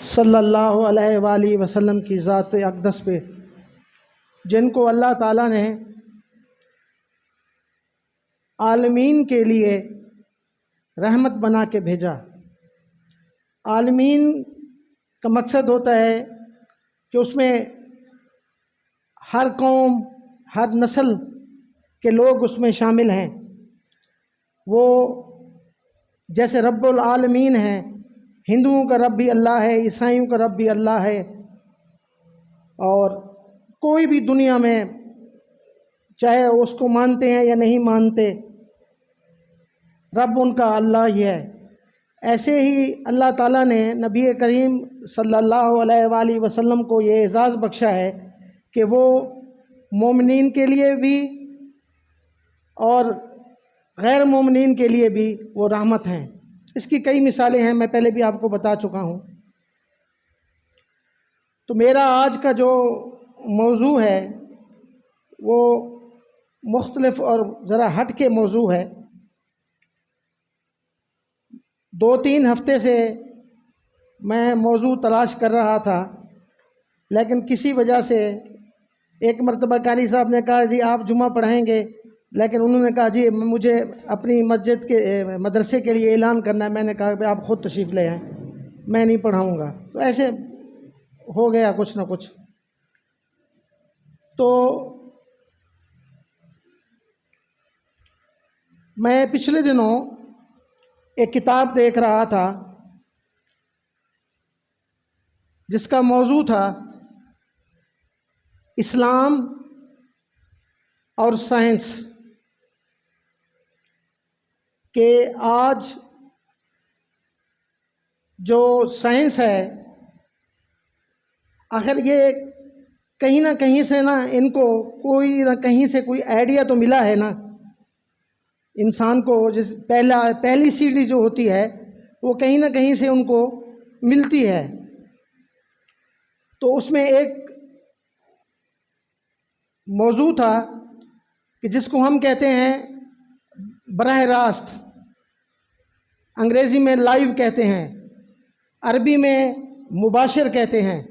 صلی اللہ علیہ وآلہ وسلم کی ذات اقدس پہ، جن کو اللہ تعالیٰ نے عالمین کے لیے رحمت بنا کے بھیجا۔ عالمین کا مقصد ہوتا ہے کہ اس میں ہر قوم، ہر نسل کے لوگ اس میں شامل ہیں۔ وہ جیسے رب العالمین ہیں، ہندوؤں کا رب بھی اللہ ہے، عیسائیوں کا رب بھی اللہ ہے، اور کوئی بھی دنیا میں چاہے اس کو مانتے ہیں یا نہیں مانتے، رب ان کا اللہ ہی ہے۔ ایسے ہی اللہ تعالیٰ نے نبی کریم صلی اللہ علیہ وآلہ وسلم کو یہ اعزاز بخشا ہے کہ وہ مومنین کے لیے بھی اور غیر مومنین کے لیے بھی وہ رحمت ہیں۔ اس کی کئی مثالیں ہیں، میں پہلے بھی آپ کو بتا چکا ہوں۔ تو میرا آج کا جو موضوع ہے وہ مختلف اور ذرا ہٹ کے موضوع ہے۔ 2-3 ہفتے سے میں موضوع تلاش کر رہا تھا، لیکن کسی وجہ سے ایک مرتبہ قاری صاحب نے کہا جی آپ جمعہ پڑھائیں گے، لیکن انہوں نے کہا جی مجھے اپنی مسجد کے مدرسے کے لیے اعلان کرنا ہے۔ میں نے کہا کہ آپ خود تشریف لے آئیں، میں نہیں پڑھاؤں گا۔ تو ایسے ہو گیا کچھ نہ کچھ۔ تو میں پچھلے دنوں ایک کتاب دیکھ رہا تھا جس کا موضوع تھا اسلام اور سائنس، کہ آج جو سائنس ہے آخر یہ کہیں نہ کہیں سے ان کو کوئی نہ کہیں سے کوئی آئیڈیا تو ملا ہے نا انسان کو۔ جس پہلی سیڑھی جو ہوتی ہے وہ کہیں نہ کہیں سے ان کو ملتی ہے۔ تو اس میں ایک موضوع تھا کہ جس کو ہم کہتے ہیں براہ راست، انگریزی میں لائیو کہتے ہیں، عربی میں مباشر کہتے ہیں،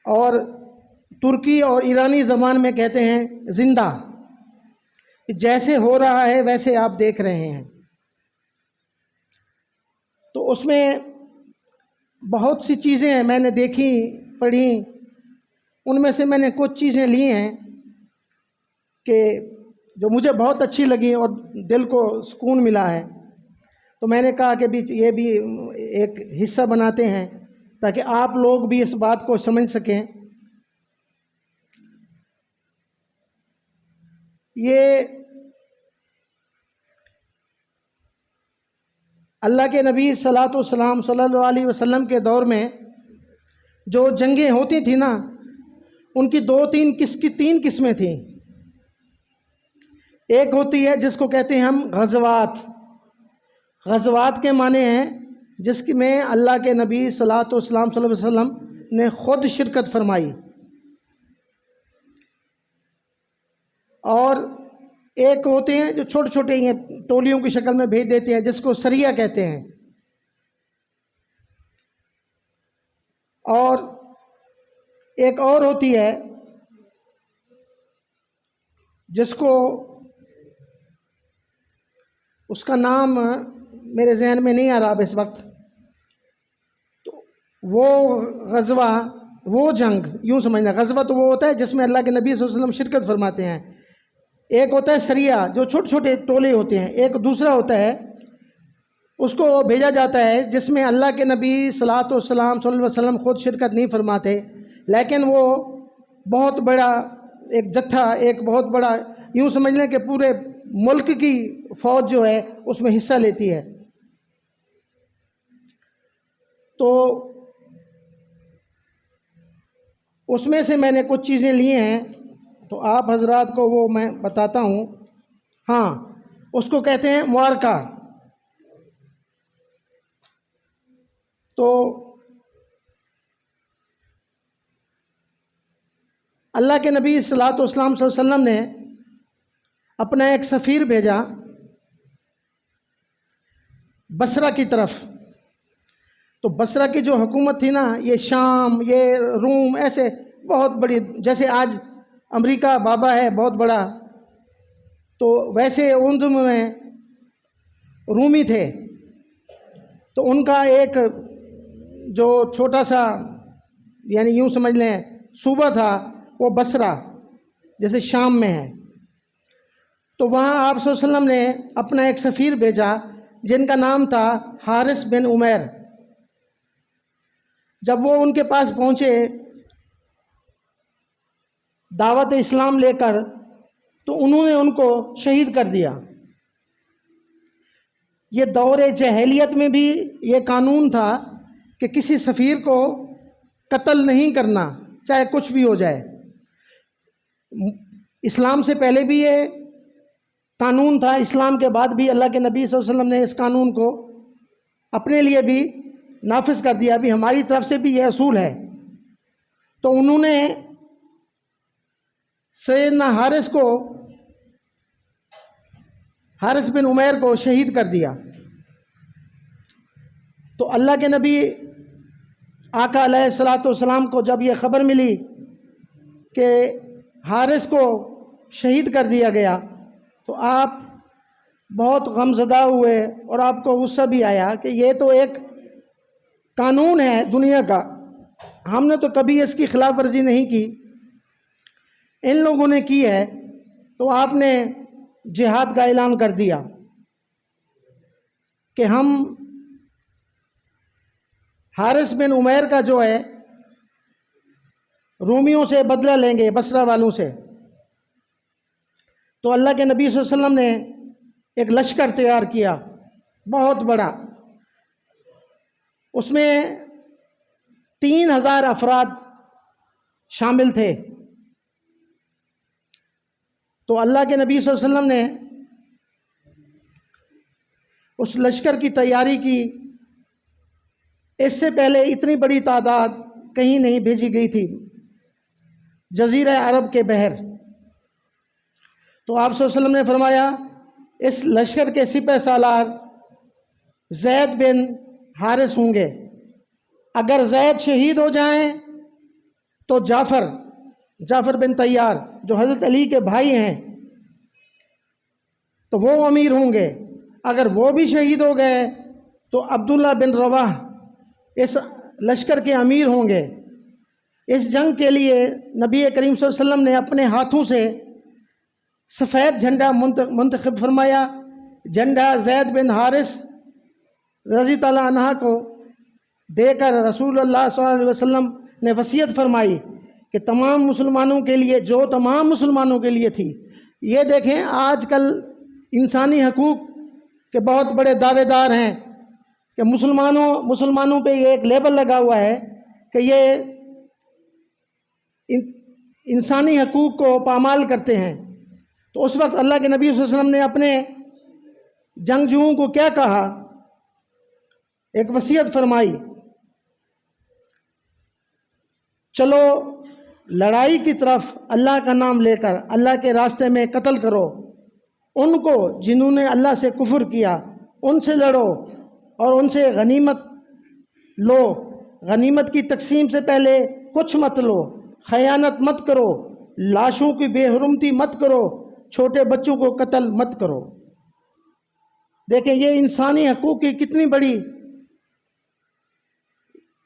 اور ترکی اور ایرانی زبان میں کہتے ہیں زندہ۔ جیسے ہو رہا ہے ویسے آپ دیکھ رہے ہیں۔ تو اس میں بہت سی چیزیں ہیں میں نے دیکھی پڑھی، ان میں سے میں نے کچھ چیزیں لی ہیں کہ جو مجھے بہت اچھی لگیں اور دل کو سکون ملا ہے۔ تو میں نے کہا کہ یہ بھی ایک حصہ بناتے ہیں تاکہ آپ لوگ بھی اس بات کو سمجھ سکیں۔ یہ اللہ کے نبی صلوات و سلام صلی اللہ علیہ وسلم کے دور میں جو جنگیں ہوتی تھیں نا، ان کی 3 قسمیں تھیں۔ ایک ہوتی ہے جس کو کہتے ہیں ہم غزوات۔ غزوات کے معنی ہیں جس میں اللہ کے نبی صلوات و سلام صلی اللہ علیہ وسلم نے خود شرکت فرمائی، اور ایک ہوتے ہیں جو چھوٹے چھوٹے ہیں ٹولیوں کی شکل میں بھیج دیتے ہیں جس کو سریہ کہتے ہیں، اور ایک اور ہوتی ہے جس کو اس کا نام میرے ذہن میں نہیں آ رہا اب اس وقت۔ تو وہ غزوہ، وہ جنگ، یوں سمجھنا غزوہ تو وہ ہوتا ہے جس میں اللہ کے نبی صلی اللہ علیہ وسلم شرکت فرماتے ہیں۔ ایک ہوتا ہے سریہ جو چھوٹے چھوٹے ٹولے ہوتے ہیں۔ ایک دوسرا ہوتا ہے اس کو بھیجا جاتا ہے جس میں اللہ کے نبی صلوات و سلام صلی اللہ علیہ وسلم خود شرکت نہیں فرماتے، لیکن وہ بہت بڑا ایک جتھا، ایک بہت بڑا، یوں سمجھ لیں کہ پورے ملک کی فوج جو ہے اس میں حصہ لیتی ہے۔ تو اس میں سے میں نے کچھ چیزیں لی ہیں تو آپ حضرات کو وہ میں بتاتا ہوں۔ ہاں، اس کو کہتے ہیں معرکہ۔ تو اللہ کے نبی صلوات و سلام صلی اللہ علیہ وسلم نے اپنا ایک سفیر بھیجا بصرہ کی طرف، تو بصرہ کی جو حکومت تھی نا، یہ شام، یہ روم، ایسے بہت بڑی، جیسے آج امریکہ بابا ہے بہت بڑا، تو ویسے اردو میں رومی تھے. تو ان کا ایک جو چھوٹا سا، یعنی یوں سمجھ لیں صوبہ تھا، وہ بصرہ جیسے شام میں ہے. تو وہاں آپ صلی اللہ علیہ وسلم نے اپنا ایک سفیر بھیجا جن کا نام تھا حارث بن عمیر. جب وہ ان کے پاس پہنچے دعوت اسلام لے کر، تو انہوں نے ان کو شہید کر دیا. یہ دور جاہلیت میں بھی یہ قانون تھا کہ کسی سفیر کو قتل نہیں کرنا، چاہے کچھ بھی ہو جائے. اسلام سے پہلے بھی یہ قانون تھا، اسلام کے بعد بھی اللہ کے نبی صلی اللہ علیہ وسلم نے اس قانون کو اپنے لیے بھی نافذ کر دیا. ابھی ہماری طرف سے بھی یہ اصول ہے. تو انہوں نے سیدنا حارث بن عمیر کو شہید کر دیا. تو اللہ کے نبی آقا علیہ الصلاۃ والسلام کو جب یہ خبر ملی کہ حارث کو شہید کر دیا گیا، تو آپ بہت غمزدہ ہوئے اور آپ کو غصہ بھی آیا کہ یہ تو ایک قانون ہے دنیا کا، ہم نے تو کبھی اس کی خلاف ورزی نہیں کی، ان لوگوں نے کی ہے. تو آپ نے جہاد کا اعلان کر دیا کہ ہم حارث بن عمیر کا جو ہے رومیوں سے بدلہ لیں گے، بصرہ والوں سے. تو اللہ کے نبی صلی اللہ علیہ وسلم نے ایک لشکر تیار کیا بہت بڑا. اس میں 3000 افراد شامل تھے. تو اللہ کے نبی صلی اللہ علیہ وسلم نے اس لشکر کی تیاری کی. اس سے پہلے اتنی بڑی تعداد کہیں نہیں بھیجی گئی تھی جزیرہ عرب کے بحر. تو آپ صلی اللہ علیہ وسلم نے فرمایا اس لشکر کے سپہ سالار زید بن حارث ہوں گے. اگر زید شہید ہو جائیں تو جعفر بن طیار جو حضرت علی کے بھائی ہیں تو وہ امیر ہوں گے. اگر وہ بھی شہید ہو گئے تو عبداللہ بن رواح اس لشکر کے امیر ہوں گے. اس جنگ کے لیے نبی کریم صلی اللہ علیہ وسلم نے اپنے ہاتھوں سے سفید جھنڈا منتخب فرمایا. جھنڈا زید بن حارث رضی اللہ عنہ کو دے کر رسول اللہ صلی اللہ علیہ وسلم نے وصیت فرمائی کہ تمام مسلمانوں کے لیے، جو تمام مسلمانوں کے لیے تھی. یہ دیکھیں آج کل انسانی حقوق کے بہت بڑے دعوے دار ہیں کہ مسلمانوں پہ یہ ایک لیبل لگا ہوا ہے کہ یہ انسانی حقوق کو پامال کرتے ہیں. تو اس وقت اللہ کے نبی صلی اللہ علیہ وسلم نے اپنے جنگجوؤں کو کیا کہا، ایک وصیت فرمائی، چلو لڑائی کی طرف اللہ کا نام لے کر اللہ کے راستے میں قتل کرو. ان کو جنہوں نے اللہ سے کفر کیا ان سے لڑو اور ان سے غنیمت لو. غنیمت کی تقسیم سے پہلے کچھ مت لو، خیانت مت کرو، لاشوں کی بے حرمتی مت کرو، چھوٹے بچوں کو قتل مت کرو. دیکھیں یہ انسانی حقوق کی کتنی بڑی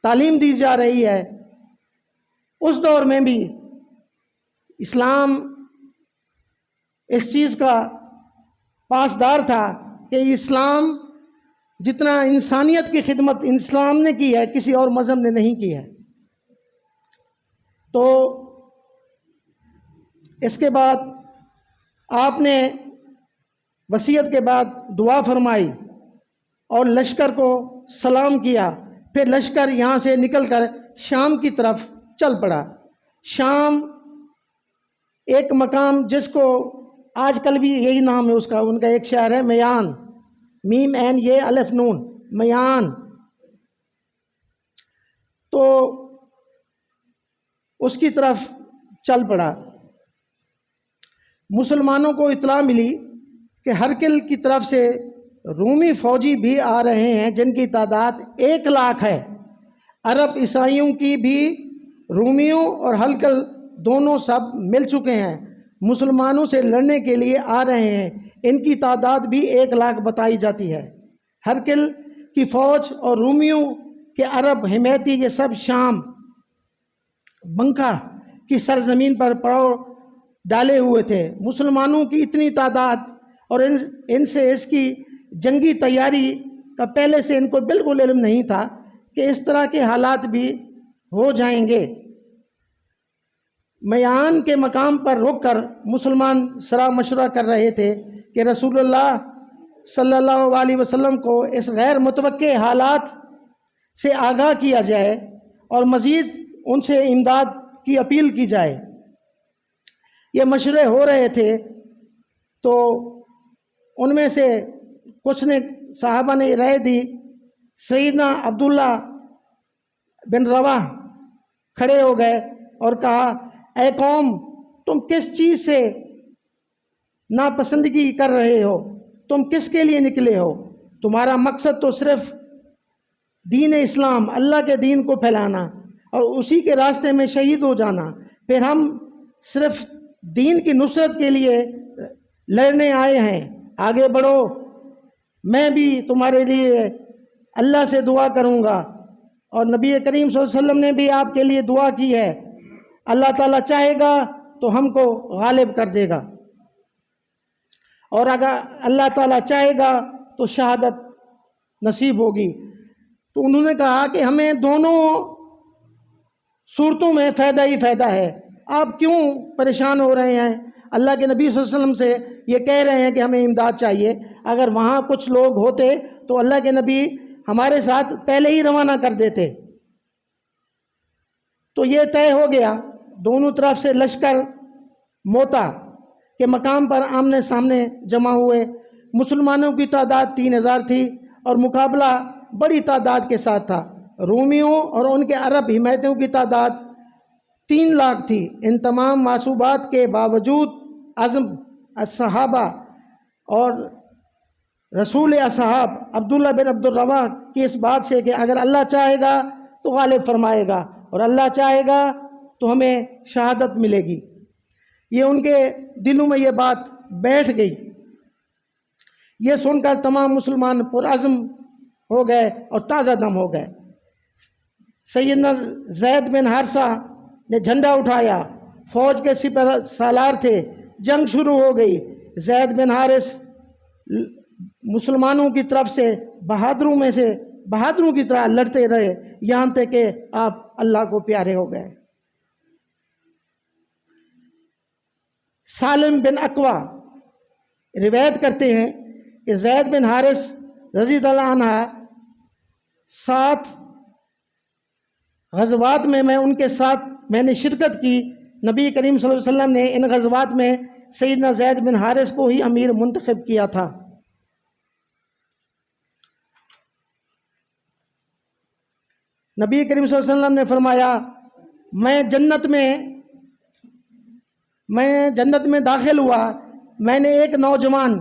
تعلیم دی جا رہی ہے. اس دور میں بھی اسلام اس چیز کا پاسدار تھا کہ اسلام جتنا انسانیت کی خدمت اسلام نے کی ہے کسی اور مذہب نے نہیں کی ہے. تو اس کے بعد آپ نے وصیت کے بعد دعا فرمائی اور لشکر کو سلام کیا. پھر لشکر یہاں سے نکل کر شام کی طرف چل پڑا. شام ایک مقام جس کو آج کل بھی یہی نام ہے اس کا، ان کا ایک شہر ہے میان، میم این یہ الف نون، میان. تو اس کی طرف چل پڑا. مسلمانوں کو اطلاع ملی کہ ہرقل کی طرف سے رومی فوجی بھی آ رہے ہیں جن کی تعداد 1,00,000 ہے۔ عرب عیسائیوں کی بھی رومیوں اور ہلکل دونوں سب مل چکے ہیں، مسلمانوں سے لڑنے کے لیے آ رہے ہیں، ان کی تعداد بھی 1,00,000 بتائی جاتی ہے۔ ہرکل کی فوج اور رومیوں کے عرب حمیتی یہ سب شام بنکا کی سرزمین پر پڑاؤ ڈالے ہوئے تھے۔ مسلمانوں کی اتنی تعداد اور ان سے اس کی جنگی تیاری کا پہلے سے ان کو بالکل علم نہیں تھا کہ اس طرح کے حالات بھی ہو جائیں گے۔ میان کے مقام پر رک کر مسلمان سرا مشورہ کر رہے تھے کہ رسول اللہ صلی اللہ علیہ وسلم کو اس غیر متوقع حالات سے آگاہ کیا جائے اور مزید ان سے امداد کی اپیل کی جائے۔ یہ مشورے ہو رہے تھے تو ان میں سے کچھ نے صحابہ نے رائے دی۔ سیدنا عبداللہ بن رواح کھڑے ہو گئے اور کہا، اے قوم، تم کس چیز سے ناپسندگی کر رہے ہو؟ تم کس کے لیے نکلے ہو؟ تمہارا مقصد تو صرف دین اسلام، اللہ کے دین کو پھیلانا اور اسی کے راستے میں شہید ہو جانا۔ پھر ہم صرف دین کی نصرت کے لیے لڑنے آئے ہیں، آگے بڑھو، میں بھی تمہارے لیے اللہ سے دعا کروں گا۔ اور نبی کریم صلی اللہ علیہ وسلم نے بھی آپ کے لیے دعا کی ہے، اللہ تعالیٰ چاہے گا تو ہم کو غالب کر دے گا، اور اگر اللہ تعالیٰ چاہے گا تو شہادت نصیب ہوگی۔ تو انہوں نے کہا کہ ہمیں دونوں صورتوں میں فائدہ ہی فائدہ ہے، آپ کیوں پریشان ہو رہے ہیں؟ اللہ کے نبی صلی اللہ علیہ وسلم سے یہ کہہ رہے ہیں کہ ہمیں امداد چاہیے، اگر وہاں کچھ لوگ ہوتے تو اللہ کے نبی ہمارے ساتھ پہلے ہی روانہ کر دیتے۔ تو یہ طے ہو گیا، دونوں طرف سے لشکر موتا کے مقام پر آمنے سامنے جمع ہوئے۔ مسلمانوں کی تعداد 3,000 تھی اور مقابلہ بڑی تعداد کے ساتھ تھا۔ رومیوں اور ان کے عرب حمایتیوں کی تعداد 3,00,000 تھی۔ ان تمام معصوبات کے باوجود عزم الصحابہ اور رسول اصحاب عبداللہ بن عبد الرواح کی اس بات سے کہ اگر اللہ چاہے گا تو غالب فرمائے گا اور اللہ چاہے گا تو ہمیں شہادت ملے گی، یہ ان کے دلوں میں یہ بات بیٹھ گئی۔ یہ سن کر تمام مسلمان پرعزم ہو گئے اور تازہ دم ہو گئے۔ سیدنا زید بن حارثہ نے جھنڈا اٹھایا، فوج کے سپہ سالار تھے، جنگ شروع ہو گئی۔ زید بن حارث مسلمانوں کی طرف سے بہادروں کی طرح لڑتے رہے یہاں تک کہ آپ اللہ کو پیارے ہو گئے۔ سالم بن اقوا روایت کرتے ہیں کہ زید بن حارث رضی اللہ عنہ 7 غزوات میں ان کے ساتھ میں نے شرکت کی۔ نبی کریم صلی اللہ علیہ وسلم نے ان غزوات میں سیدنا زید بن حارث کو ہی امیر منتخب کیا تھا۔ نبی کریم صلی اللہ علیہ وسلم نے فرمایا، میں جنت میں داخل ہوا، میں نے ایک نوجوان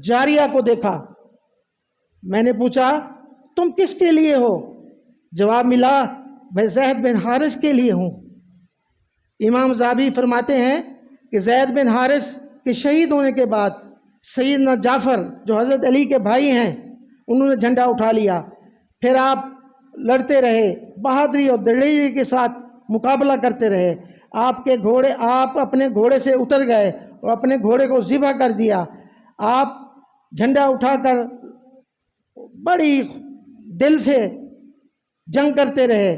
جاریہ کو دیکھا، میں نے پوچھا تم کس کے لیے ہو؟ جواب ملا، میں زید بن حارث کے لیے ہوں۔ امام ذہبی فرماتے ہیں کہ زید بن حارث کے شہید ہونے کے بعد سیدنا جعفر جو حضرت علی کے بھائی ہیں انہوں نے جھنڈا اٹھا لیا، پھر آپ لڑتے رہے، بہادری اور دلیری کے ساتھ مقابلہ کرتے رہے۔ آپ اپنے گھوڑے سے اتر گئے اور اپنے گھوڑے کو ذبح کر دیا۔ آپ جھنڈا اٹھا کر بڑی دل سے جنگ کرتے رہے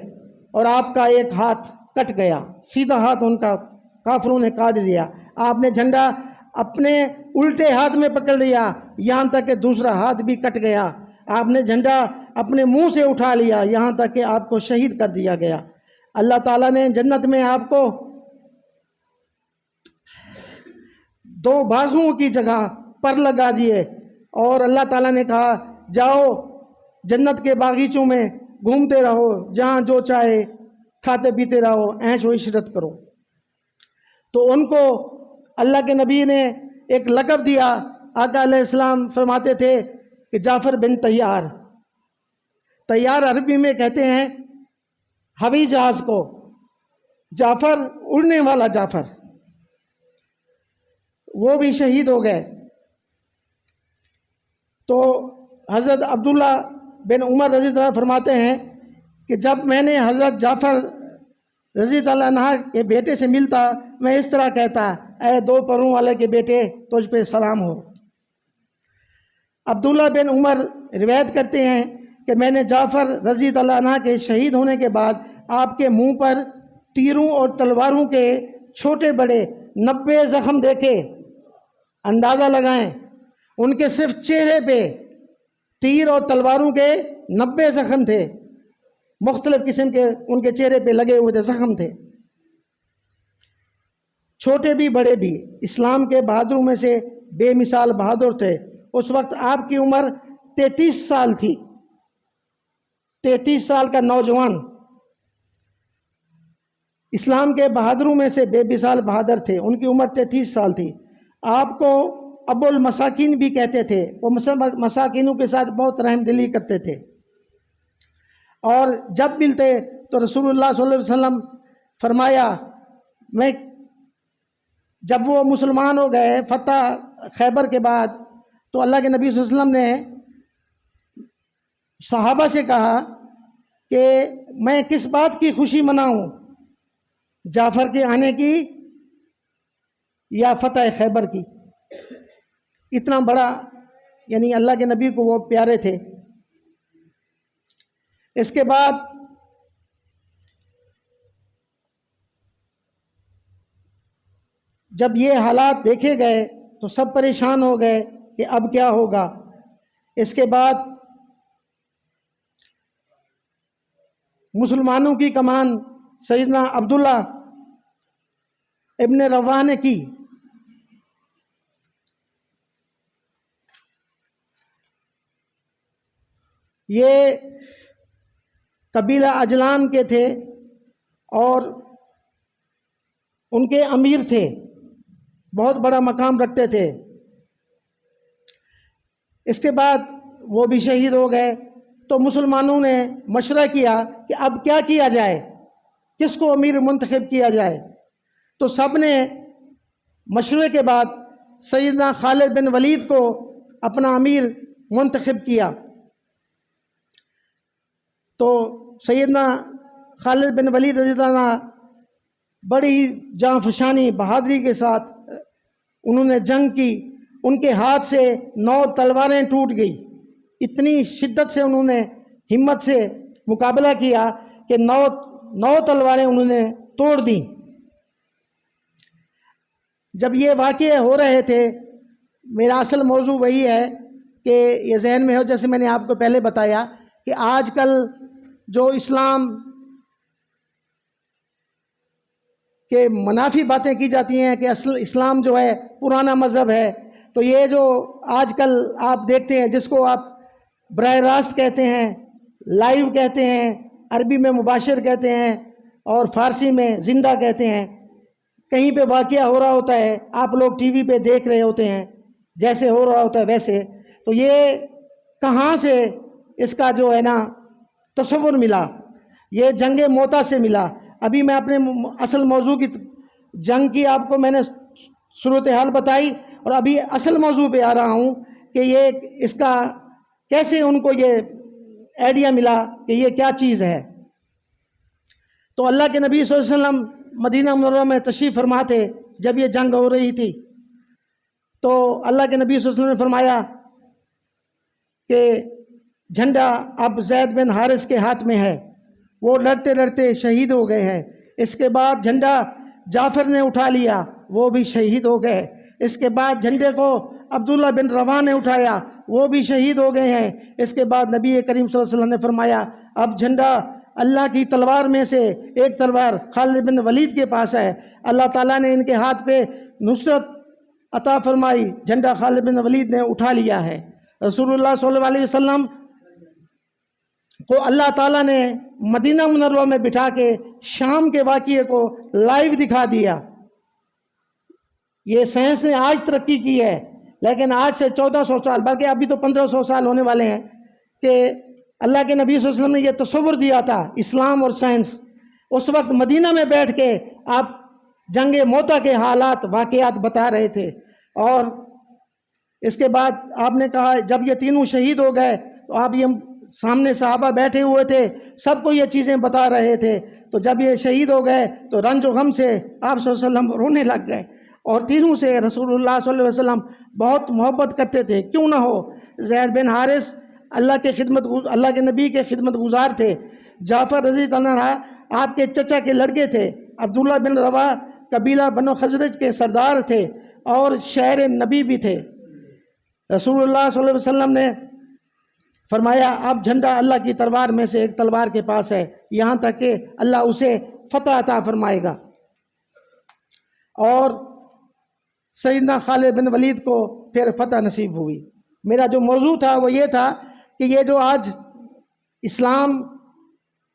اور آپ کا ایک ہاتھ کٹ گیا، سیدھا ہاتھ ان کا کافروں نے کاٹ دیا۔ آپ نے جھنڈا اپنے الٹے ہاتھ میں پکڑ لیا یہاں تک کہ دوسرا ہاتھ بھی کٹ گیا۔ آپ نے جھنڈا اپنے منہ سے اٹھا لیا یہاں تک کہ آپ کو شہید کر دیا گیا۔ اللہ تعالیٰ نے جنت میں آپ کو 2 بازوؤں کی جگہ پر لگا دیے اور اللہ تعالیٰ نے کہا جاؤ جنت کے باغیچوں میں گھومتے رہو، جہاں جو چاہے کھاتے پیتے رہو، عیش و عشرت کرو۔ تو ان کو اللہ کے نبی نے ایک لقب دیا۔ آقا علیہ السلام فرماتے تھے کہ جعفر بن طیار، طیار عربی میں کہتے ہیں ہوائی جہاز کو، جعفر اڑنے والا جعفر، وہ بھی شہید ہو گئے۔ تو حضرت عبداللہ بن عمر رضی اللہ عنہ فرماتے ہیں کہ جب میں نے حضرت جعفر رضی اللہ عنہ کے بیٹے سے ملتا، میں اس طرح کہتا، اے دو پروں والے کے بیٹے، تجھ پہ سلام ہو۔ عبداللہ بن عمر روایت کرتے ہیں کہ میں نے جعفر رضی اللہ عنہ کے شہید ہونے کے بعد آپ کے منہ پر تیروں اور تلواروں کے چھوٹے بڑے 90 زخم دیکھے۔ اندازہ لگائیں، ان کے صرف چہرے پہ تیر اور تلواروں کے 90 زخم تھے، مختلف قسم کے ان کے چہرے پہ لگے ہوئے تھے، زخم تھے، چھوٹے بھی بڑے بھی۔ اسلام کے بہادروں میں سے بے مثال بہادر تھے۔ اس وقت آپ کی عمر 33 سال تھی، 33 سال کا نوجوان اسلام کے بہادروں میں سے بے مثال بہادر تھے، ان کی عمر 33 سال تھی۔ آپ کو ابو المساکین بھی کہتے تھے، وہ مساکینوں کے ساتھ بہت رحم دلی کرتے تھے، اور جب ملتے تو رسول اللہ صلی اللہ علیہ وسلم فرمایا، میں جب وہ مسلمان ہو گئے فتح خیبر کے بعد، تو اللہ کے نبی صلی اللہ علیہ وسلم نے صحابہ سے کہا کہ میں کس بات کی خوشی مناؤں، جعفر کے آنے کی یا فتح خیبر کی؟ اتنا بڑا، یعنی اللہ کے نبی کو وہ پیارے تھے۔ اس کے بعد جب یہ حالات دیکھے گئے تو سب پریشان ہو گئے کہ اب کیا ہوگا۔ اس کے بعد مسلمانوں کی کمان سیدنا عبداللہ ابن رواحہ نے کی۔ یہ قبیلہ اجلان کے تھے اور ان کے امیر تھے، بہت بڑا مقام رکھتے تھے۔ اس کے بعد وہ بھی شہید ہو گئے، تو مسلمانوں نے مشورہ کیا کہ اب کیا کیا جائے، کس کو امیر منتخب کیا جائے۔ تو سب نے مشورے کے بعد سیدنا خالد بن ولید کو اپنا امیر منتخب کیا۔ تو سیدنا خالد بن ولید رضی اللہ عنہ بڑی جاں فشانی بہادری کے ساتھ انہوں نے جنگ کی۔ ان کے ہاتھ سے 9 تلواریں ٹوٹ گئی، اتنی شدت سے انہوں نے ہمت سے مقابلہ کیا کہ 9 تلواریں انہوں نے توڑ دیں۔ جب یہ واقعے ہو رہے تھے، میرا اصل موضوع وہی ہے کہ یہ ذہن میں ہو، جیسے میں نے آپ کو پہلے بتایا کہ آج کل جو اسلام کہ منافی باتیں کی جاتی ہیں کہ اصل اسلام جو ہے پرانا مذہب ہے، تو یہ جو آج کل آپ دیکھتے ہیں، جس کو آپ براہ راست کہتے ہیں، لائیو کہتے ہیں، عربی میں مباشر کہتے ہیں اور فارسی میں زندہ کہتے ہیں، کہیں پہ واقعہ ہو رہا ہوتا ہے، آپ لوگ ٹی وی پہ دیکھ رہے ہوتے ہیں، جیسے ہو رہا ہوتا ہے ویسے، تو یہ کہاں سے اس کا جو ہے نا تصور ملا؟ یہ جنگ موتا سے ملا۔ ابھی میں اپنے اصل موضوع کی جنگ کی آپ کو میں نے صورتحال بتائی، اور ابھی اصل موضوع پہ آ رہا ہوں کہ یہ اس کا کیسے ان کو یہ آئیڈیا ملا کہ یہ کیا چیز ہے۔ تو اللہ کے نبی صلی اللہ علیہ وسلم مدینہ منورہ میں تشریف فرما تھے جب یہ جنگ ہو رہی تھی، تو اللہ کے نبی صلی اللہ علیہ وسلم نے فرمایا کہ جھنڈا اب زید بن حارث کے ہاتھ میں ہے، وہ لڑتے لڑتے شہید ہو گئے ہیں۔ اس کے بعد جھنڈا جعفر نے اٹھا لیا، وہ بھی شہید ہو گئے۔ اس کے بعد جھنڈے کو عبداللہ بن رواحہ نے اٹھایا، وہ بھی شہید ہو گئے ہیں۔ اس کے بعد نبی کریم صلی اللہ علیہ وسلم نے فرمایا اب جھنڈا اللہ کی تلوار میں سے ایک تلوار خالد بن ولید کے پاس ہے، اللہ تعالیٰ نے ان کے ہاتھ پہ نصرت عطا فرمائی، جھنڈا خالد بن ولید نے اٹھا لیا ہے۔ رسول اللہ صلی اللہ علیہ وسلم کو اللہ تعالیٰ نے مدینہ منورہ میں بٹھا کے شام کے واقعے کو لائیو دکھا دیا۔ یہ سائنس نے آج ترقی کی ہے لیکن آج سے 1400 سال بلکہ ابھی تو 1500 سال ہونے والے ہیں کہ اللہ کے نبی صلی اللہ علیہ وسلم نے یہ تصور دیا تھا اسلام اور سائنس. اس وقت مدینہ میں بیٹھ کے آپ جنگ موتا کے حالات واقعات بتا رہے تھے. اور اس کے بعد آپ نے کہا جب یہ تینوں شہید ہو گئے تو آپ یہ سامنے صحابہ بیٹھے ہوئے تھے, سب کو یہ چیزیں بتا رہے تھے. تو جب یہ شہید ہو گئے تو رنج و غم سے آپ صلی اللہ علیہ وسلم رونے لگ گئے, اور تینوں سے رسول اللہ صلی اللہ علیہ وسلم بہت محبت کرتے تھے. کیوں نہ ہو, زید بن حارث اللہ کے نبی کے خدمت گزار تھے. جعفر رضی اللہ عنہ آپ کے چچا کے لڑکے تھے. عبداللہ بن رواح قبیلہ بنو خزرج کے سردار تھے اور شہر نبی بھی تھے. رسول اللہ صلی اللہ علیہ وسلم نے فرمایا اب جھنڈا اللہ کی تلوار میں سے ایک تلوار کے پاس ہے, یہاں تک کہ اللہ اسے فتح عطا فرمائے گا. اور سیدنا خالد بن ولید کو پھر فتح نصیب ہوئی. میرا جو موضوع تھا وہ یہ تھا کہ یہ جو آج اسلام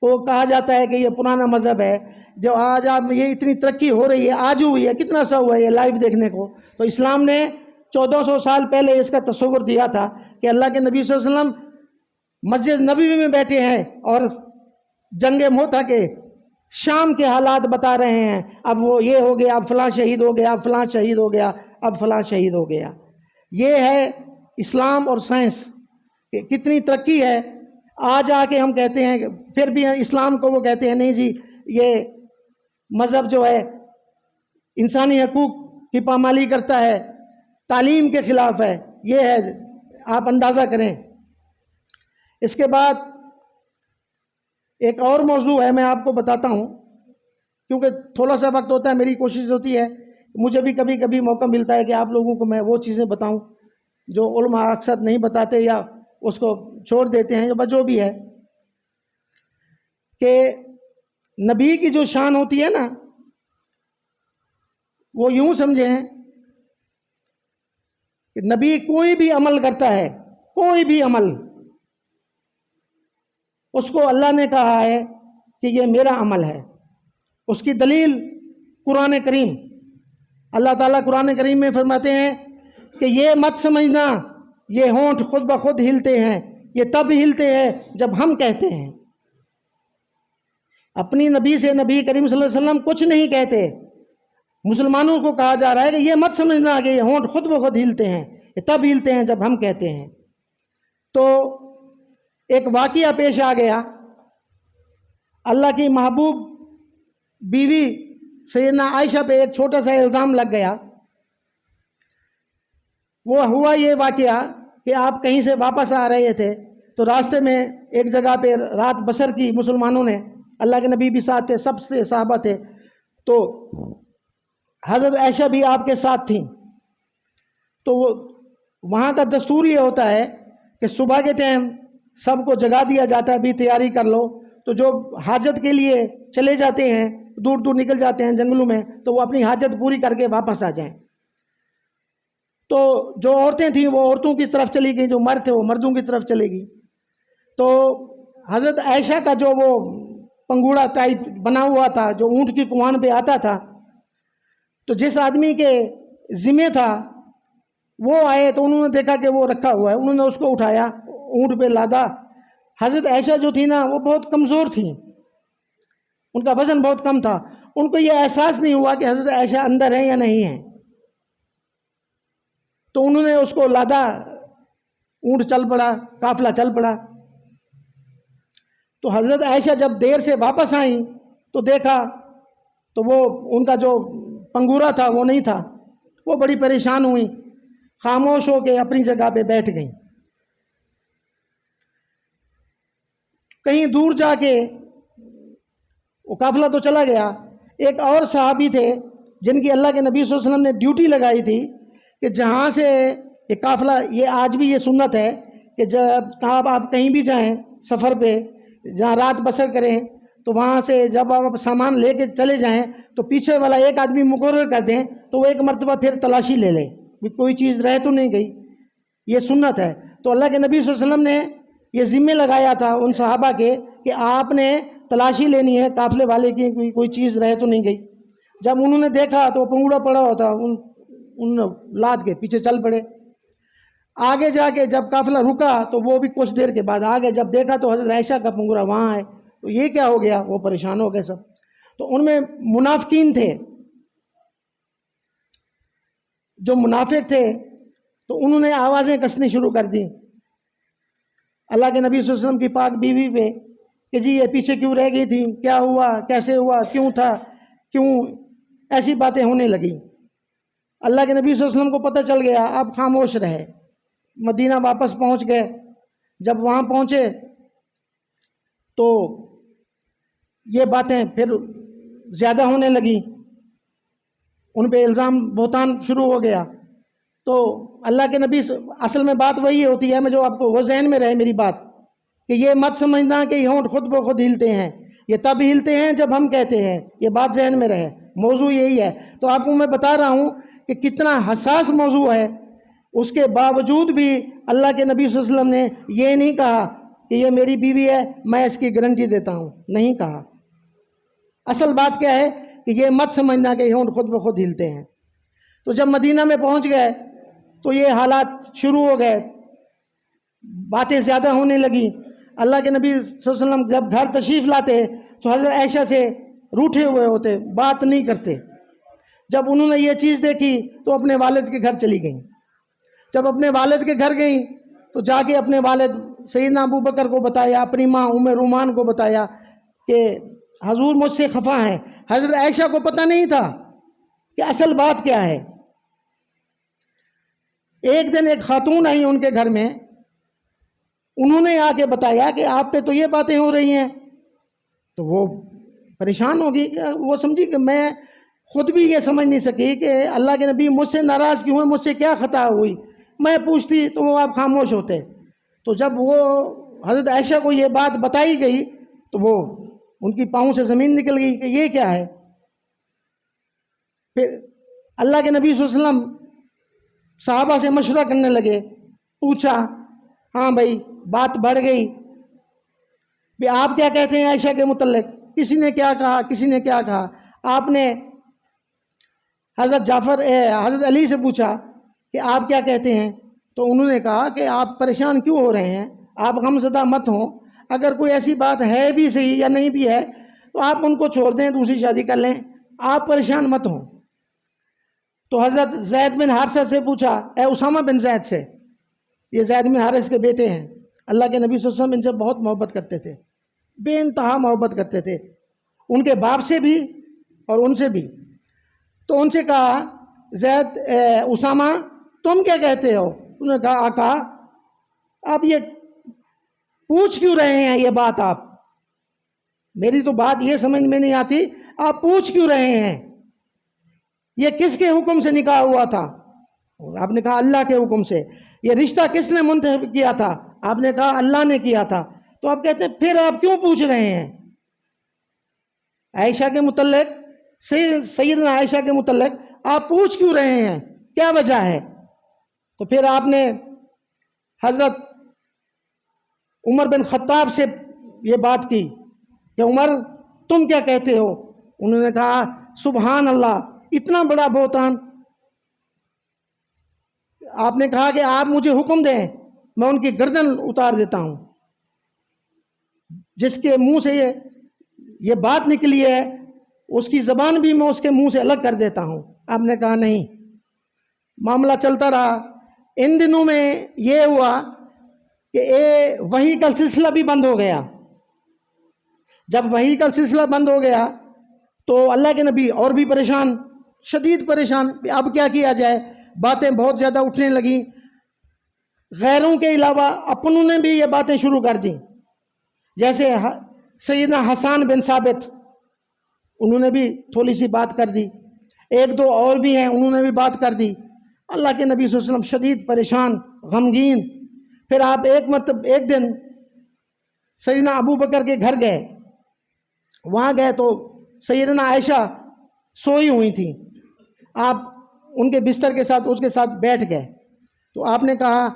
کو کہا جاتا ہے کہ یہ پرانا مذہب ہے, جو آج آپ یہ اتنی ترقی ہو رہی ہے, آج ہوئی ہے, کتنا سا ہوا ہے یہ لائیو دیکھنے کو, تو اسلام نے 1400 سال پہلے اس کا تصور دیا تھا کہ اللہ کے نبی صلی اللہ علیہ وسلم مسجد نبوی میں بیٹھے ہیں اور جنگ موتا کے شام کے حالات بتا رہے ہیں. اب وہ یہ ہو گیا, اب فلاں شہید ہو گیا, اب فلاں شہید ہو گیا, اب فلاں شہید ہو گیا. یہ ہے اسلام اور سائنس کہ کتنی ترقی ہے. آج آ کے ہم کہتے ہیں پھر بھی اسلام کو وہ کہتے ہیں نہیں جی یہ مذہب جو ہے انسانی حقوق کی پامالی کرتا ہے, تعلیم کے خلاف ہے. یہ ہے, آپ اندازہ کریں. اس کے بعد ایک اور موضوع ہے, میں آپ کو بتاتا ہوں کیونکہ تھوڑا سا وقت ہوتا ہے. میری کوشش ہوتی ہے, مجھے بھی کبھی کبھی موقع ملتا ہے کہ آپ لوگوں کو میں وہ چیزیں بتاؤں جو علماء اکثر نہیں بتاتے یا اس کو چھوڑ دیتے ہیں, جو بھی ہے کہ نبی کی جو شان ہوتی ہے نا, وہ یوں سمجھیں کہ نبی کوئی بھی عمل کرتا ہے, کوئی بھی عمل, اس کو اللہ نے کہا ہے کہ یہ میرا عمل ہے. اس کی دلیل قرآن کریم, اللہ تعالیٰ قرآن کریم میں فرماتے ہیں کہ یہ مت سمجھنا یہ ہونٹ خود بخود ہلتے ہیں, یہ تب ہلتے ہیں جب ہم کہتے ہیں. اپنی نبی سے نبی کریم صلی اللہ علیہ وسلم کچھ نہیں کہتے. مسلمانوں کو کہا جا رہا ہے کہ یہ مت سمجھنا کہ یہ ہونٹ خود بخود ہلتے ہیں, یہ تب ہلتے ہیں جب ہم کہتے ہیں. تو ایک واقعہ پیش آ گیا. اللہ کی محبوب بیوی سیدنا عائشہ پہ ایک چھوٹا سا الزام لگ گیا. وہ ہوا یہ واقعہ کہ آپ کہیں سے واپس آ رہے تھے تو راستے میں ایک جگہ پہ رات بسر کی مسلمانوں نے. اللہ کے نبی بھی ساتھ تھے, سب سے صحابہ تھے, تو حضرت عائشہ بھی آپ کے ساتھ تھیں. تو وہاں کا دستور یہ ہوتا ہے کہ صبح کے ٹائم سب کو جگا دیا جاتا ہے, بھی تیاری کر لو. تو جو حاجت کے لیے چلے جاتے ہیں, دور دور نکل جاتے ہیں جنگلوں میں, تو وہ اپنی حاجت پوری کر کے واپس آ جائیں. تو جو عورتیں تھیں وہ عورتوں کی طرف چلی گئیں, جو مرد تھے وہ مردوں کی طرف چلے گئی. تو حضرت عائشہ کا جو وہ پنگوڑا ٹائپ بنا ہوا تھا جو اونٹ کی کوہان پہ آتا تھا, تو جس آدمی کے ذمہ تھا وہ آئے تو انہوں نے دیکھا کہ وہ رکھا ہوا ہے, انہوں نے اس کو اٹھایا, اونٹ پہ لادا. حضرت عائشہ جو تھی نا وہ بہت کمزور تھیں, ان کا وزن بہت کم تھا. ان کو یہ احساس نہیں ہوا کہ حضرت عائشہ اندر ہے یا نہیں ہے. تو انہوں نے اس کو لادا, اونٹ چل پڑا, قافلہ چل پڑا. تو حضرت عائشہ جب دیر سے واپس آئیں تو دیکھا تو وہ ان کا جو پنگورا تھا وہ نہیں تھا. وہ بڑی پریشان ہوئیں, خاموش ہو کے اپنی جگہ پہ بیٹھ گئیں. کہیں دور جا کے وہ قافلہ تو چلا گیا. ایک اور صحابی تھے جن کی اللہ کے نبی صلی اللہ علیہ وسلم نے ڈیوٹی لگائی تھی کہ جہاں سے یہ قافلہ, یہ آج بھی یہ سنت ہے کہ جب آپ کہیں بھی جائیں سفر پہ, جہاں رات بسر کریں, تو وہاں سے جب آپ سامان لے کے چلے جائیں تو پیچھے والا ایک آدمی مقرر کر دیں تو وہ ایک مرتبہ پھر تلاشی لے لے کوئی چیز رہ تو نہیں گئی. یہ سنت ہے. تو اللہ کے نبی صلی اللہ علیہ وسلم نے یہ ذمہ لگایا تھا ان صحابہ کے کہ آپ نے تلاشی لینی ہے قافلے والے کی, کوئی چیز رہ تو نہیں گئی. جب انہوں نے دیکھا تو پنگوڑا پڑا ہوا تھا, ان لاد کے پیچھے چل پڑے. آگے جا کے جب قافلہ رکا تو وہ بھی کچھ دیر کے بعد آگے جب دیکھا تو حضرت عائشہ کا پنگورا وہاں ہے، تو یہ کیا ہو گیا؟ وہ پریشان ہو گئے سب۔ تو ان میں منافقین تھے، جو منافق تھے تو انہوں نے آوازیں کسنی شروع کر دی اللہ کے نبی صلی اللہ علیہ وسلم کی پاک بیوی پہ کہ جی یہ پیچھے کیوں رہ گئی تھی، کیا ہوا، کیسے ہوا، کیوں تھا، کیوں ایسی باتیں ہونے لگی۔ اللہ کے نبی صلی اللہ علیہ وسلم کو پتہ چل گیا، آپ خاموش رہے، مدینہ واپس پہنچ گئے۔ جب وہاں پہنچے تو یہ باتیں پھر زیادہ ہونے لگیں، ان پہ الزام بہتان شروع ہو گیا۔ تو اللہ کے نبی اصل میں بات وہی ہوتی ہے، میں جو آپ کو وہ ذہن میں رہے میری بات، کہ یہ مت سمجھنا کہ یہ ہونٹ خود بخود ہلتے ہیں، یہ تب ہلتے ہیں جب ہم کہتے ہیں، یہ بات ذہن میں رہے، موضوع یہی ہے۔ تو آپ کو میں بتا رہا ہوں کہ کتنا حساس موضوع ہے، اس کے باوجود بھی اللہ کے نبی صلی اللہ علیہ وسلم نے یہ نہیں کہا کہ یہ میری بیوی ہے میں اس کی گارنٹی دیتا ہوں، نہیں کہا۔ اصل بات کیا ہے کہ یہ مت سمجھنا کہ یہ ہونٹ خود بخود ہلتے ہیں۔ تو جب مدینہ میں پہنچ گئے تو یہ حالات شروع ہو گئے، باتیں زیادہ ہونے لگیں۔ اللہ کے نبی صلی اللہ علیہ وسلم جب گھر تشریف لاتے تو حضرت عائشہ سے روٹھے ہوئے ہوتے، بات نہیں کرتے۔ جب انہوں نے یہ چیز دیکھی تو اپنے والد کے گھر چلی گئیں۔ جب اپنے والد کے گھر گئیں تو جا کے اپنے والد سیدنا ابو بکر کو بتایا، اپنی ماں ام رومان کو بتایا کہ حضور مجھ سے خفا ہیں۔ حضرت عائشہ کو پتہ نہیں تھا کہ اصل بات کیا ہے۔ ایک دن ایک خاتون آئی ان کے گھر میں، انہوں نے آ کے بتایا کہ آپ پہ تو یہ باتیں ہو رہی ہیں۔ تو وہ پریشان ہوگی، وہ سمجھی کہ میں خود بھی یہ سمجھ نہیں سکی کہ اللہ کے نبی مجھ سے ناراض کیوں ہیں، مجھ سے کیا خطا ہوئی۔ میں پوچھتی تو وہ آپ خاموش ہوتے۔ تو جب وہ حضرت عائشہ کو یہ بات بتائی گئی تو وہ ان کی پاؤں سے زمین نکل گئی کہ یہ کیا ہے۔ پھر اللہ کے نبی صلی اللہ علیہ وسلم صحابہ سے مشورہ کرنے لگے، پوچھا، ہاں بھائی بات بڑھ گئی، بھی آپ کیا کہتے ہیں عائشہ کے متعلق؟ کسی نے کیا کہا، کسی نے کیا کہا۔ آپ نے حضرت علی سے پوچھا کہ آپ کیا کہتے ہیں؟ تو انہوں نے کہا کہ آپ پریشان کیوں ہو رہے ہیں، آپ غمزدہ مت ہوں، اگر کوئی ایسی بات ہے بھی صحیح یا نہیں بھی ہے تو آپ ان کو چھوڑ دیں، دوسری شادی کر لیں، آپ پریشان مت ہوں۔ تو حضرت زید بن حارثہ سے پوچھا، اے اسامہ بن زید سے، یہ زید بن حارث کے بیٹے ہیں، اللہ کے نبی صلی اللہ علیہ وسلم ان سے بہت محبت کرتے تھے، بے انتہا محبت کرتے تھے، ان کے باپ سے بھی اور ان سے بھی۔ تو ان سے کہا، اسامہ تم کیا کہتے ہو؟ انہوں نے کہا، آقا آپ یہ پوچھ کیوں رہے ہیں یہ بات؟ آپ میری تو بات یہ سمجھ میں نہیں آتی، آپ پوچھ کیوں رہے ہیں؟ یہ کس کے حکم سے نکاح ہوا تھا؟ آپ نے کہا اللہ کے حکم سے۔ یہ رشتہ کس نے منتخب کیا تھا؟ آپ نے کہا اللہ نے کیا تھا۔ تو آپ کہتے ہیں پھر آپ کیوں پوچھ رہے ہیں عائشہ کے متعلق، سیدنا عائشہ کے متعلق آپ پوچھ کیوں رہے ہیں، کیا وجہ ہے؟ تو پھر آپ نے حضرت عمر بن خطاب سے یہ بات کی کہ عمر تم کیا کہتے ہو؟ انہوں نے کہا سبحان اللہ، اتنا بڑا بہتان۔ آپ نے کہا کہ آپ مجھے حکم دیں، میں ان کی گردن اتار دیتا ہوں۔ جس کے منہ سے یہ بات نکلی ہے اس کی زبان بھی میں اس کے منہ سے الگ کر دیتا ہوں۔ آپ نے کہا نہیں۔ معاملہ چلتا رہا۔ ان دنوں میں یہ ہوا کہ وحی کا سلسلہ بھی بند ہو گیا۔ جب وحی کا سلسلہ بند ہو گیا تو اللہ کے نبی اور بھی پریشان، شدید پریشان، اب کیا کیا جائے؟ باتیں بہت زیادہ اٹھنے لگیں، غیروں کے علاوہ اپنوں نے بھی یہ باتیں شروع کر دیں۔ جیسے سیدنا حسان بن ثابت، انہوں نے بھی تھوڑی سی بات کر دی، ایک دو اور بھی ہیں انہوں نے بھی بات کر دی۔ اللہ کے نبی صلی اللہ علیہ وسلم شدید پریشان، غمگین۔ پھر آپ ایک دن سیدنا ابو بکر کے گھر گئے، وہاں گئے تو سیدنا عائشہ سوئی ہوئی تھیں۔ آپ ان کے بستر کے ساتھ اس کے ساتھ بیٹھ گئے تو آپ نے کہا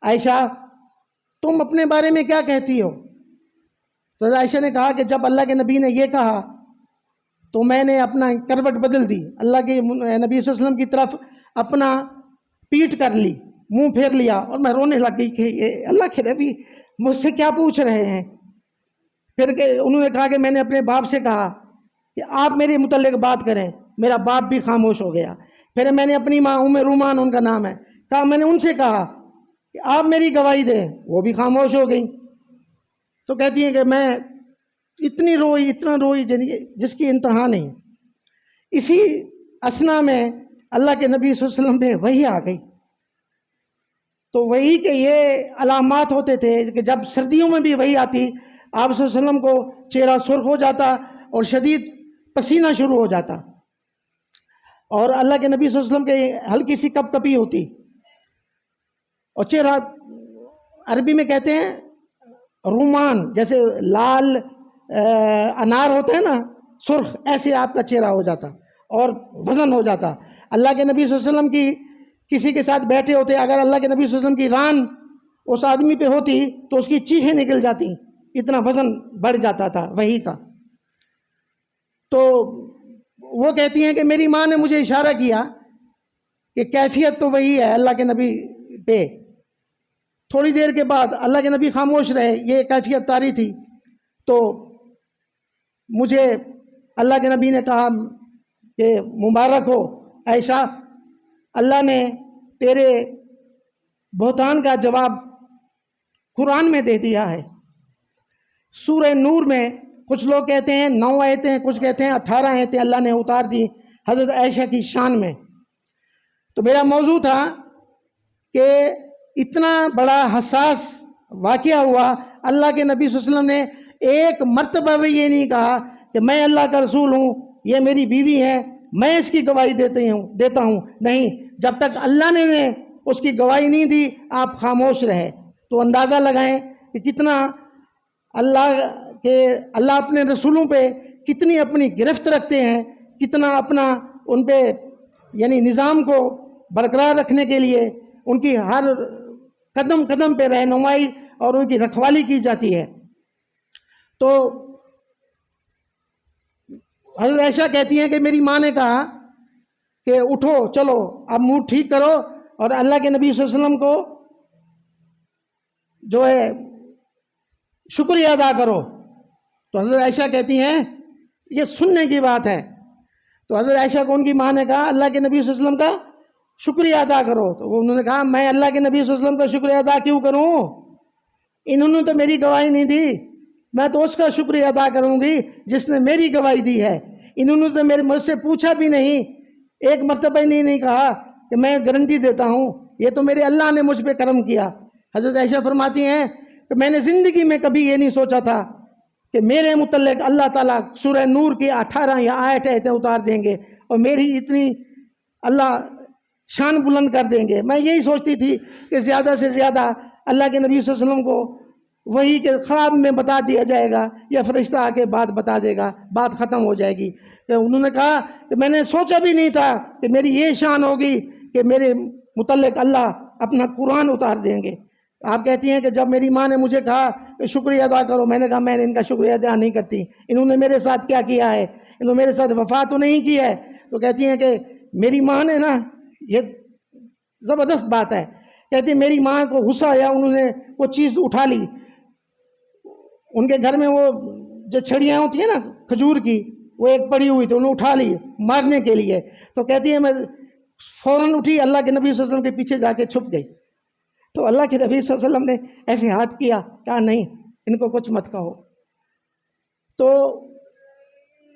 عائشہ تم اپنے بارے میں کیا کہتی ہو؟ تو عائشہ نے کہا کہ جب اللہ کے نبی نے یہ کہا تو میں نے اپنا کروٹ بدل دی، اللہ کے نبی صلی اللہ علیہ وسلم کی طرف اپنا پیٹ کر لی منہ پھیر لیا اور میں رونے لگ گئی کہ یہ اللہ کے نبی مجھ سے کیا پوچھ رہے ہیں. پھر انہوں نے کہا کہ میں نے اپنے باپ سے کہا کہ آپ میرے متعلق بات کریں. میرا باپ بھی خاموش ہو گیا. پھر میں نے اپنی ماں رومان ان کا نام ہے کہا، میں نے ان سے کہا کہ آپ میری گواہی دیں. وہ بھی خاموش ہو گئی. تو کہتی ہیں کہ میں اتنا روئی جس کی انتہا نہیں. اسی اثنا میں اللہ کے نبی صلی اللہ علیہ وسلم پہ وحی آ گئی. تو وہی کہ یہ علامات ہوتے تھے کہ جب سردیوں میں بھی وہی آتی، آپ صلی اللہ علیہ وسلم کو چہرہ سرخ ہو جاتا اور شدید پسینہ شروع ہو جاتا، اور اللہ کے نبی صلی اللہ علیہ وسلم کے ہلکی سی کپ کپی ہوتی، اور چہرہ عربی میں کہتے ہیں رومان، جیسے لال انار ہوتا ہے نا سرخ، ایسے آپ کا چہرہ ہو جاتا اور وزن ہو جاتا. اللہ کے نبی صلی اللہ علیہ وسلم کی کسی کے ساتھ بیٹھے ہوتے، اگر اللہ کے نبی صلی اللہ علیہ وسلم کی ران اس آدمی پہ ہوتی تو اس کی چیخیں نکل جاتی، اتنا وزن بڑھ جاتا تھا وحی کا. تو وہ کہتی ہیں کہ میری ماں نے مجھے اشارہ کیا کہ کیفیت تو وہی ہے اللہ کے نبی پہ. تھوڑی دیر کے بعد اللہ کے نبی خاموش رہے، یہ کیفیت طاری تھی. تو مجھے اللہ کے نبی نے کہا کہ مبارک ہو عائشہ، اللہ نے تیرے بہتان کا جواب قرآن میں دے دیا ہے. سورہ نور میں کچھ لوگ کہتے ہیں 9 آیتیں، کچھ کہتے ہیں 18 آیتیں اللہ نے اتار دی حضرت عائشہ کی شان میں. تو میرا موضوع تھا کہ اتنا بڑا حساس واقعہ ہوا، اللہ کے نبی صلی اللہ علیہ وسلم نے ایک مرتبہ بھی یہ نہیں کہا کہ میں اللہ کا رسول ہوں، یہ میری بیوی ہے، میں اس کی گواہی دیتا ہوں. نہیں، جب تک اللہ نے اس کی گواہی نہیں دی آپ خاموش رہے. تو اندازہ لگائیں کہ کتنا اللہ اپنے رسولوں پہ کتنی اپنی گرفت رکھتے ہیں، کتنا اپنا ان پہ یعنی نظام کو برقرار رکھنے کے لیے ان کی ہر قدم قدم پہ رہنمائی اور ان کی رکھوالی کی جاتی ہے. تو حضرت عائشہ کہتی ہیں کہ میری ماں نے کہا کہ اٹھو چلو اب منہ ٹھیک کرو اور اللہ کے نبی صلی اللہ علیہ وسلم کو جو ہے شکریہ ادا کرو. تو حضرت عائشہ کہتی ہیں یہ سننے کی بات ہے. تو حضرت عائشہ کو ان کی ماں نے کہا اللہ کے نبی صلی اللہ علیہ وسلم کا شکریہ ادا کرو. تو انہوں نے کہا میں اللہ کے نبی صلی اللہ علیہ وسلم کا شکریہ ادا کیوں کروں، انہوں نے تو میری گواہی نہیں دی، میں تو اس کا شکریہ ادا کروں گی جس نے میری گواہی دی ہے. انہوں نے تو مجھ سے پوچھا بھی نہیں، ایک مرتبہ ہی نہیں کہا کہ میں گارنٹی دیتا ہوں، یہ تو میرے اللہ نے مجھ پہ کرم کیا. حضرت عائشہ فرماتی ہیں کہ میں نے زندگی میں کبھی یہ نہیں سوچا تھا کہ میرے متعلق اللہ تعالیٰ سورہ نور کی 18 یا 8 آیتیں اتار دیں گے اور میری اتنی اللہ شان بلند کر دیں گے. میں یہی سوچتی تھی کہ زیادہ سے زیادہ اللہ کے نبی صلی اللہ علیہ وسلم کو وہی کے خواب میں بتا دیا جائے گا یا فرشتہ آ کے بات بتا دے گا، بات ختم ہو جائے گی. کہ انہوں نے کہا کہ میں نے سوچا بھی نہیں تھا کہ میری یہ شان ہوگی کہ میرے متعلق اللہ اپنا قرآن اتار دیں گے. آپ کہتی ہیں کہ جب میری ماں نے مجھے کہا کہ شکریہ ادا کرو، میں نے کہا میں نے ان کا شکریہ ادا نہیں کرتی، انہوں نے میرے ساتھ کیا کیا ہے، انہوں نے میرے ساتھ وفا تو نہیں کی ہے. تو کہتی ہیں کہ میری ماں نے نا، یہ زبردست بات ہے، کہتی ہیں میری ماں کو غصہ آیا، انہوں نے وہ چیز اٹھا لی، ان کے گھر میں وہ جو چھڑیاں ہوتی ہیں نا کھجور کی، وہ ایک پڑی ہوئی تھی، انہوں نے اٹھا لی مارنے کے لیے. تو کہتی ہے میں فوراً اٹھی اللہ کے نبی صلی اللہ علیہ وسلم کے پیچھے جا کے چھپ گئی. تو اللہ کے نبی صلی اللہ علیہ وسلم نے ایسے ہاتھ کیا، کہا نہیں ان کو کچھ مت کہو. تو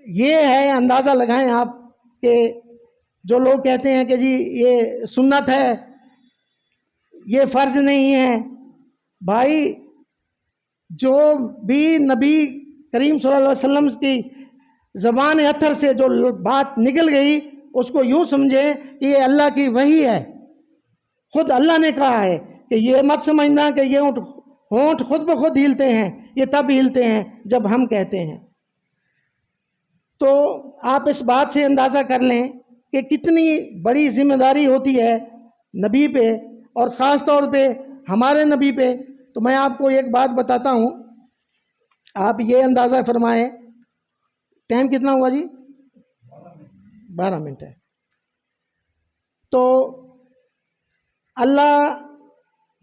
یہ ہے، اندازہ لگائیں آپ کہ جو لوگ کہتے ہیں کہ جی یہ سنت ہے، یہ فرض نہیں ہے. بھائی جو بھی نبی کریم صلی اللہ علیہ وسلم کی زبان اطہر سے جو بات نکل گئی اس کو یوں سمجھیں کہ یہ اللہ کی وحی ہے. خود اللہ نے کہا ہے کہ یہ مت سمجھنا کہ یہ ہونٹ خود بخود ہلتے ہیں، یہ تب ہلتے ہیں جب ہم کہتے ہیں. تو آپ اس بات سے اندازہ کر لیں کہ کتنی بڑی ذمہ داری ہوتی ہے نبی پہ، اور خاص طور پہ ہمارے نبی پہ. تو میں آپ کو ایک بات بتاتا ہوں، آپ یہ اندازہ فرمائیں. ٹائم کتنا ہوا جی؟ 12 منٹ ہے. تو اللہ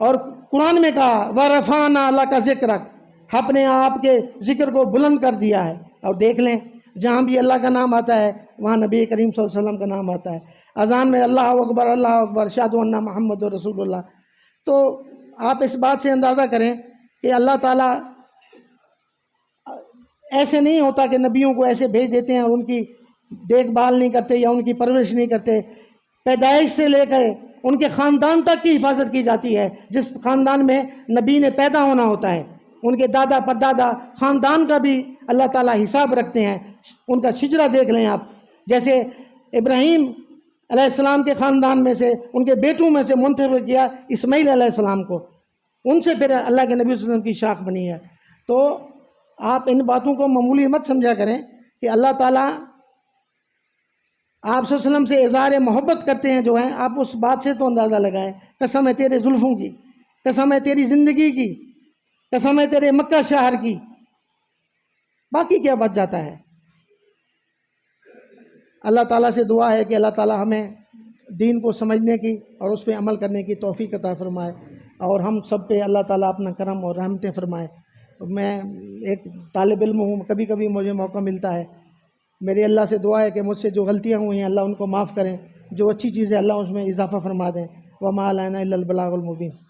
اور قرآن میں کہا وَرَفَعْنَا لَكَ ذِكْرَكَ، اپنے آپ کے ذکر کو بلند کر دیا ہے۔ اور دیکھ لیں جہاں بھی اللہ کا نام آتا ہے وہاں نبی کریم صلی اللہ علیہ وسلم کا نام آتا ہے۔ اذان میں اللہ اکبر اللہ اکبر اشہد ان محمد رسول اللہ۔ تو آپ اس بات سے اندازہ کریں کہ اللہ تعالیٰ ایسے نہیں ہوتا کہ نبیوں کو ایسے بھیج دیتے ہیں اور ان کی دیکھ بھال نہیں کرتے یا ان کی پرورش نہیں کرتے۔ پیدائش سے لے کر ان کے خاندان تک کی حفاظت کی جاتی ہے۔ جس خاندان میں نبی نے پیدا ہونا ہوتا ہے ان کے دادا پردادا خاندان کا بھی اللہ تعالیٰ حساب رکھتے ہیں۔ ان کا شجرہ دیکھ لیں آپ، جیسے ابراہیم علیہ السلام کے خاندان میں سے ان کے بیٹوں میں سے منتخب کیا اسماعیل علیہ السلام کو، ان سے پھر اللہ کے نبی صلی اللہ علیہ وسلم کی شاخ بنی ہے۔ تو آپ ان باتوں کو معمولی مت سمجھا کریں کہ اللہ تعالیٰ آپ صلی اللہ علیہ وسلم سے اظہار محبت کرتے ہیں جو ہیں، آپ اس بات سے تو اندازہ لگائیں۔ قسم ہے تیرے زلفوں کی، قسم ہے تیری زندگی کی، قسم ہے تیرے مکہ شہر کی، باقی کیا بچ جاتا ہے؟ اللہ تعالیٰ سے دعا ہے کہ اللہ تعالیٰ ہمیں دین کو سمجھنے کی اور اس پہ عمل کرنے کی توفیق عطا فرمائے، اور ہم سب پہ اللہ تعالیٰ اپنا کرم اور رحمتیں فرمائے۔ میں ایک طالب علم ہوں، کبھی کبھی مجھے موقع ملتا ہے، میری اللہ سے دعا ہے کہ مجھ سے جو غلطیاں ہوئی ہیں اللہ ان کو معاف کریں، جو اچھی چیزیں اللہ اس میں اضافہ فرما دیں۔ وَمَا عَلَيْنَا إِلَّا الْبَلَاغُ الْمُبِينُ۔